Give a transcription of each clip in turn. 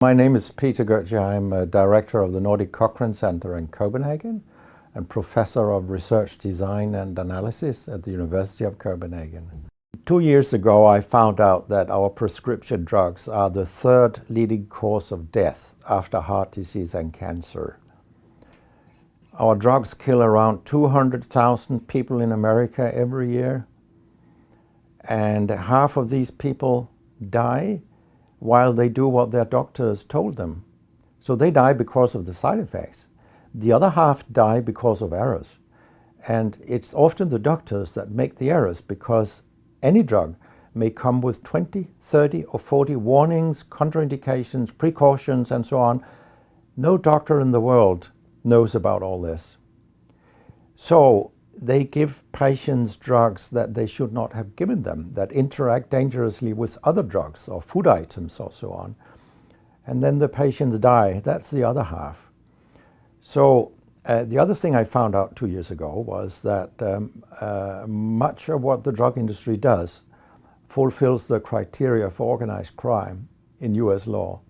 My name is Peter Gøtzsche. I'm a director of the Nordic Cochrane Center in Copenhagen and professor of research design and analysis at the University of Copenhagen. 2 years ago, I found out that our prescription drugs are the third leading cause of death after heart disease and cancer. Our drugs kill around 200,000 people in America every year, and half of these people die while they do what their doctors told them. So they die because of the side effects. The other half die because of errors. And it's often the doctors that make the errors, because any drug may come with 20, 30 or 40 warnings, contraindications, precautions, and so on. No doctor in the world knows about all this. So they give patients drugs that they should not have given them, that interact dangerously with other drugs or food items or so on. And then the patients die. That's the other half. So the other thing I found out 2 years ago was that much of what the drug industry does fulfills the criteria for organized crime in US law.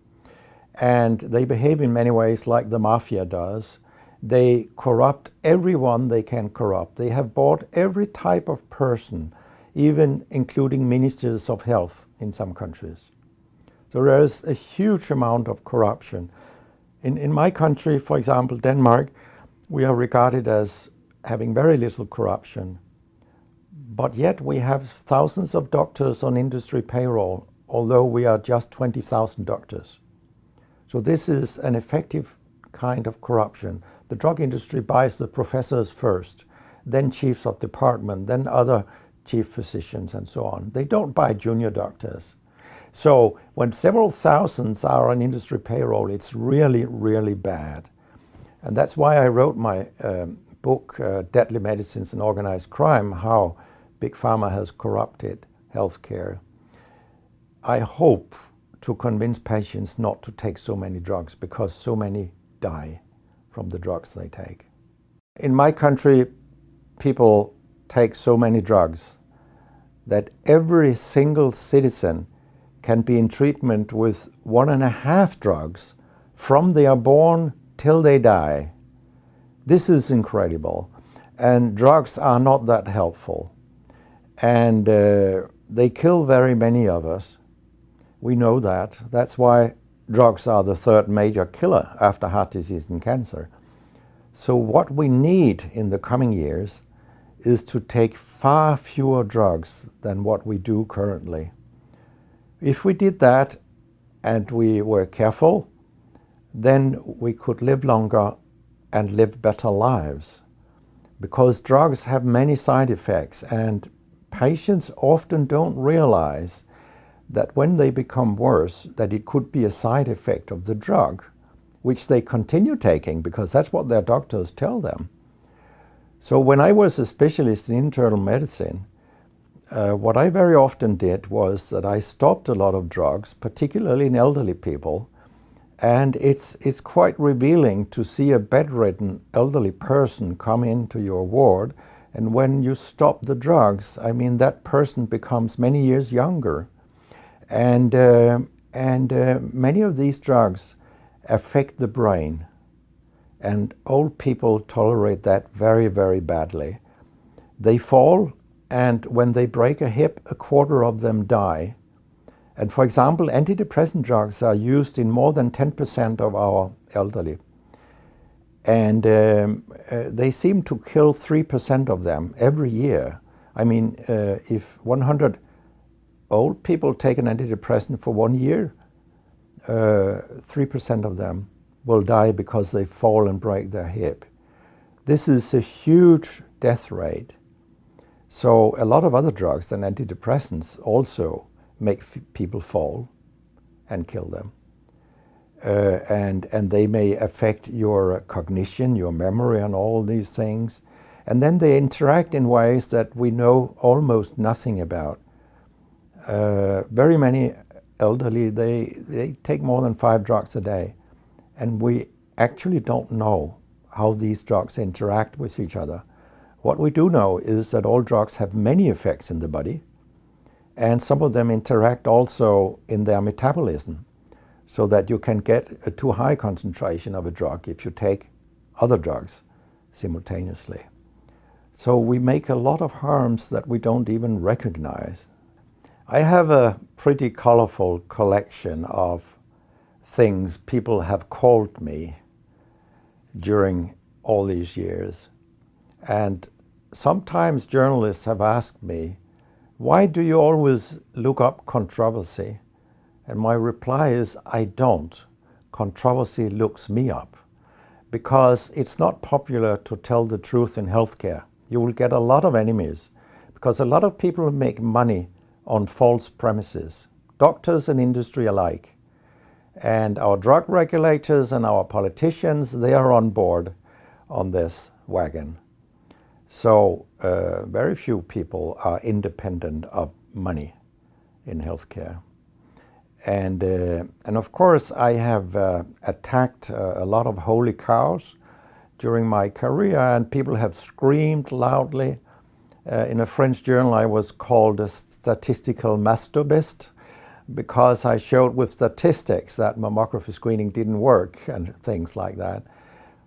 And they behave in many ways like the mafia does. They corrupt everyone they can corrupt. They have bought every type of person, even including ministers of health in some countries. So there is a huge amount of corruption. In my country, for example, Denmark, we are regarded as having very little corruption. But yet we have thousands of doctors on industry payroll, although we are just 20,000 doctors. So this is an effective kind of corruption. The drug industry buys the professors first, then chiefs of department, then other chief physicians and so on. They don't buy junior doctors. So when several thousands are on industry payroll, it's really, really bad. And that's why I wrote my book, Deadly Medicines and Organized Crime, How Big Pharma Has Corrupted Healthcare. I hope to convince patients not to take so many drugs, because so many die from the drugs they take. In my country, people take so many drugs that every single citizen can be in treatment with 1.5 drugs from they are born till they die. This is incredible. And drugs are not that helpful. And they kill very many of us. We know that. That's why drugs are the third major killer after heart disease and cancer. So what we need in the coming years is to take far fewer drugs than what we do currently. If we did that and we were careful, then we could live longer and live better lives. Because drugs have many side effects, and patients often don't realize that when they become worse, that it could be a side effect of the drug, which they continue taking because that's what their doctors tell them. So when I was a specialist in internal medicine, what I very often did was that I stopped a lot of drugs, particularly in elderly people. And it's quite revealing to see a bedridden elderly person come into your ward, and when you stop the drugs, I mean, that person becomes many years younger. And many of these drugs affect the brain, and old people tolerate that very, very badly. They fall, and when they break a hip, 1/4 of them die. And for example, antidepressant drugs are used in more than 10% of our elderly. And they seem to kill 3% of them every year. I mean, if 100 old people take an antidepressant for 1 year, 3% of them will die because they fall and break their hip. This is a huge death rate. So a lot of other drugs than antidepressants also make people fall and kill them. And they may affect your cognition, your memory, and all these things. And then they interact in ways that we know almost nothing about. Very many elderly, they take more than 5 drugs a day. And we actually don't know how these drugs interact with each other. What we do know is that all drugs have many effects in the body, and some of them interact also in their metabolism. so that you can get a too high concentration of a drug if you take other drugs simultaneously. So we make a lot of harms that we don't even recognize. I have a pretty colorful collection of things people have called me during all these years. And sometimes journalists have asked me, why do you always look up controversy? And my reply is, I don't. Controversy looks me up. Because it's not popular to tell the truth in healthcare. You will get a lot of enemies, because a lot of people make money on false premises, doctors and industry alike. And our drug regulators and our politicians, they are on board on this wagon. So very few people are independent of money in healthcare. And of course, I have attacked a lot of holy cows during my career, and people have screamed loudly. In a French journal, I was called a statistical masturbist because I showed with statistics that mammography screening didn't work and things like that.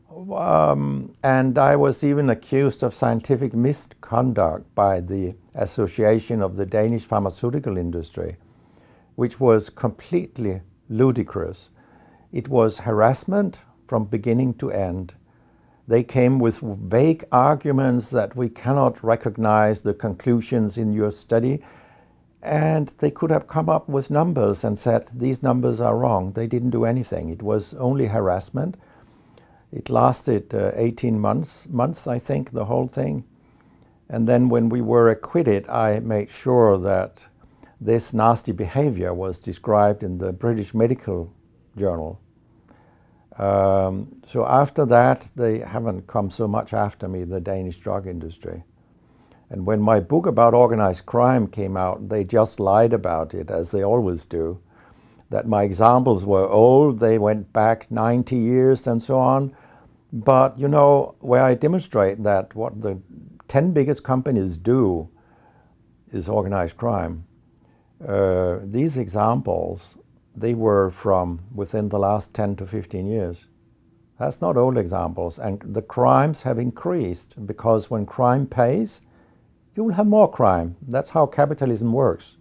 And I was even accused of scientific misconduct by the Association of the Danish Pharmaceutical Industry, which was completely ludicrous. It was harassment from beginning to end. They came with vague arguments that we cannot recognize the conclusions in your study, and they could have come up with numbers and said, these numbers are wrong. They didn't do anything. It was only harassment. It lasted 18 months, I think, the whole thing. And then when we were acquitted, I made sure that this nasty behavior was described in the British Medical Journal. So after that, they haven't come so much after me, the Danish drug industry. And when my book about organized crime came out, they just lied about it, as they always do. That my examples were old, they went back 90 years and so on. But, you know, where I demonstrate that what the 10 biggest companies do is organized crime. These examples, they were from within the last 10 to 15 years. That's not old examples. And the crimes have increased because when crime pays, you will have more crime. That's how capitalism works.